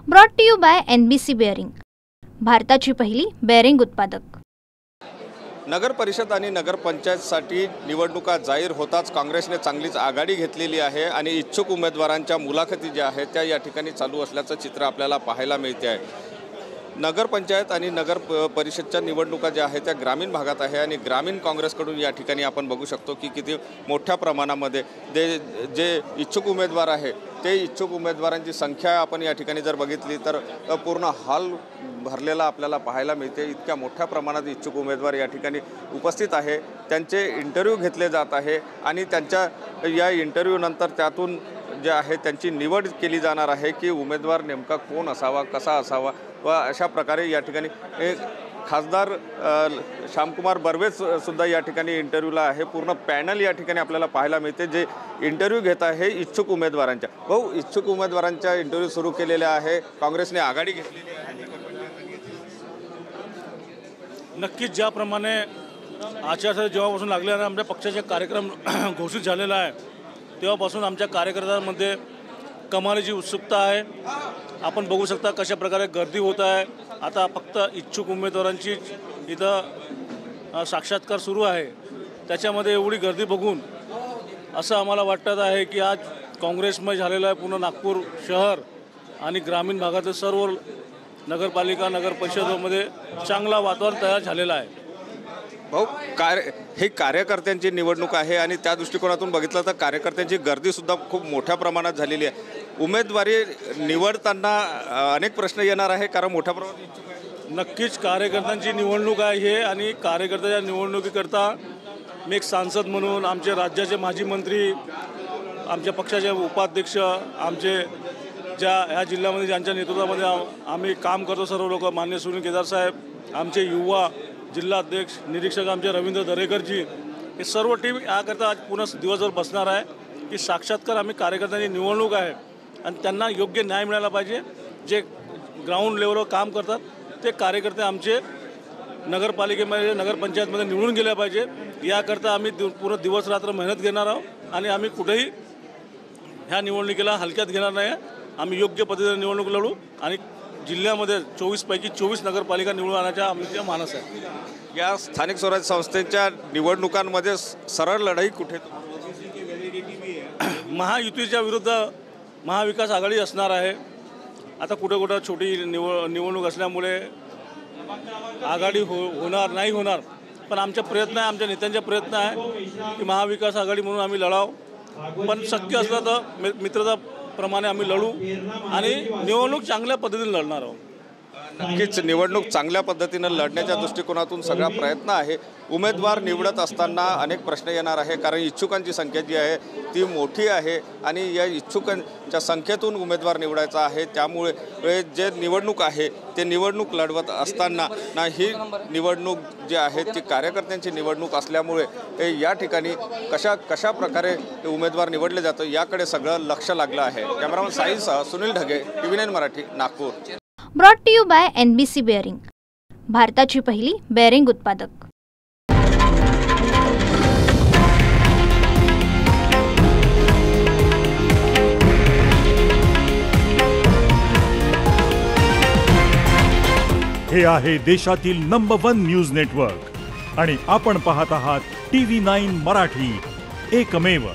Brought to you by NBC bearing, भारताची पहिली bearing उत्पादक। नगर परिषद आणि नगरपंचायतसाठी निवडणुका जाहीर होताच काँग्रेसने चांगलीच आघाडी घेतलेली आहे आणि इच्छुक उमेदवारांच्या मुलाखती ज्या आहेत त्या या ठिकाणी चालू असल्याचं चित्र आपल्याला पाहायला मिळते आहे। नगरपंचायत आणि नगर परिषदच्या निवडणुका ज्या आहेत त्या ग्रामीण भागात आहे आणि ग्रामीण काँग्रेसकडून या ठिकाणी आपण बघू शकतो की किती मोठ्या प्रमाणामध्ये जे इच्छुक उमेदवार आहे ते इच्छुक उमेदवारांची संख्या आपण या ठिकाणी जर बघितली तर पूर्ण हॉल भरलेला आपल्याला पाहायला मिळते। इतक्या मोठ्या प्रमाणात इच्छुक उमेदवार या ठिकाणी उपस्थित आहे, त्यांचे इंटरव्ह्यू घेतले जात आहे आणि त्यांच्या या इंटरव्ह्यूनंतर त्यातून जे आहे त्यांची निवड केली जाणार आहे की उमेदवार नेमका कोण असावा, कसा असावा व अशा प्रकारे या ठिकाणी एक खासदार श्यामकुमार बर्वे सुद्धा या ठिकाणी इंटरव्ह्यूला आहे। पूर्ण पॅनल या ठिकाणी आपल्याला पाहायला मिळते जे इंटरव्ह्यू घेत आहे इच्छुक उमेदवारांच्या। भाऊ, इच्छुक उमेदवारांच्या इंटरव्ह्यू सुरू केलेले आहे, काँग्रेसने आघाडी घेतलेली आहे। नक्कीच ज्याप्रमाणे आचारसंहिता जेव्हापासून लागले आणि आमच्या पक्षाचे कार्यक्रम घोषित झालेला आहे तेव्हापासून आमच्या कार्यकर्त्यांमध्ये कमालीची उत्सुकता आहे। आपण बघू शकता कशा प्रकारे गर्दी होत आहे। आता फक्त इच्छुक उमेदवारांची इथं साक्षात्कार सुरू आहे, त्याच्यामध्ये एवढी गर्दी बघून असं आम्हाला वाटत आहे की आज काँग्रेसमय झालेलं आहे पूर्ण नागपूर शहर आणि ग्रामीण भागातील सर्व नगरपालिका नगर परिषदेमध्ये चांगला वातावरण तयार झालेलं आहे। भाऊ, ही कार्यकर्त्यांची निवडणूक आहे आणि त्या दृष्टिकोनातून बघितलं तर कार्यकर्त्यांची गर्दीसुद्धा खूप मोठ्या प्रमाणात झालेली आहे। उमेदवारी निवडताना अनेक प्रश्न येणार आहे कारण मोठ्या प्रमाणात इच्छुक आहे। नक्कीच कार्यकर्त्यांची निवडणूक आहे हे आणि कार्यकर्त्याच्या निवडणुकीकरता मी एक सांसद म्हणून आमचे राज्याचे माजी मंत्री, आमच्या पक्षाचे उपाध्यक्ष, आमचे ह्या जिल्ह्यामध्ये ज्यांच्या नेतृत्वामध्ये आम्ही काम करतो सर्व लोक, मान्य सुनील केदार साहेब, आमचे युवा जिल्हाध्यक्ष निरीक्षक आमचे रवींद्र दरेकरजी, हे सर्व टीम याकरता आज पुन्हा दिवसभर बसणार आहे की साक्षात्कार आम्ही कार्यकर्त्यांची निवडणूक आहे आणि त्यांना योग्य न्याय मिळाला पाहिजे। जे ग्राउंड लेवलवर काम करतात ते कार्यकर्ते आमचे नगरपालिकेमध्ये नगरपंचायतमध्ये निवडून गेले पाहिजे, याकरता आम्ही पूर्ण दिवस रात्र मेहनत घेणार आहोत आणि आम्ही कुठेही ह्या निवडणुकीला हलक्यात घेणार नाही। आम्ही योग्य पद्धतीने निवडणूक लढू आणि जिल्ह्यामध्ये 24 पैकी 24 नगरपालिका निवडून आणायचा आमचा मानस आहे। या स्थानिक स्वराज्य संस्थेच्या निवडणुकांमध्ये सरळ लढाई कुठे? महायुतीच्या विरुद्ध महाविकास आघाडी असणार आहे। आता कुठं छोटी निवडणूक असल्यामुळे आघाडी होणार नाही होणार, पण आमचा प्रयत्न आहे, आमच्या नेत्यांचा प्रयत्न आहे की महाविकास आघाडी म्हणून आम्ही लढाव, पण शक्य असलं तर मित्रताप्रमाणे आम्ही लढू आणि निवडणूक चांगल्या पद्धतीने लढणार आहोत। नक्कीच निवडणूक चांगल्या पद्धतीने लढण्याच्या दृष्टिकोनातून सगळा प्रयत्न आहे। उमेदवार निवडत असताना अनेक प्रश्न येणार आहे कारण इच्छुकांची संख्या जी आहे ती मोठी आहे आणि या इच्छुकांच्या संख्येतून उमेदवार निवडायचा आहे। त्यामुळे जे निवडणूक आहे ते निवडणूक लढवत असताना ही निवडणूक जी आहे ती कार्यकर्त्यांची निवडणूक असल्यामुळे या ठिकाणी कशा प्रकारे उमेदवार निवडले जातं याकडे सगळं लक्ष लागलं आहे। कॅमेरामन साईसह Sunil Dhage, TV9 Marathi, Nagpur. Brought to you by NBC bearing, भारताची पहिली बेअरिंग उत्पादक। हे आहे देशातील नंबर 1 न्यूज नेटवर्क आणि आपण पाहत आहात TV9 मराठी, एकमेव।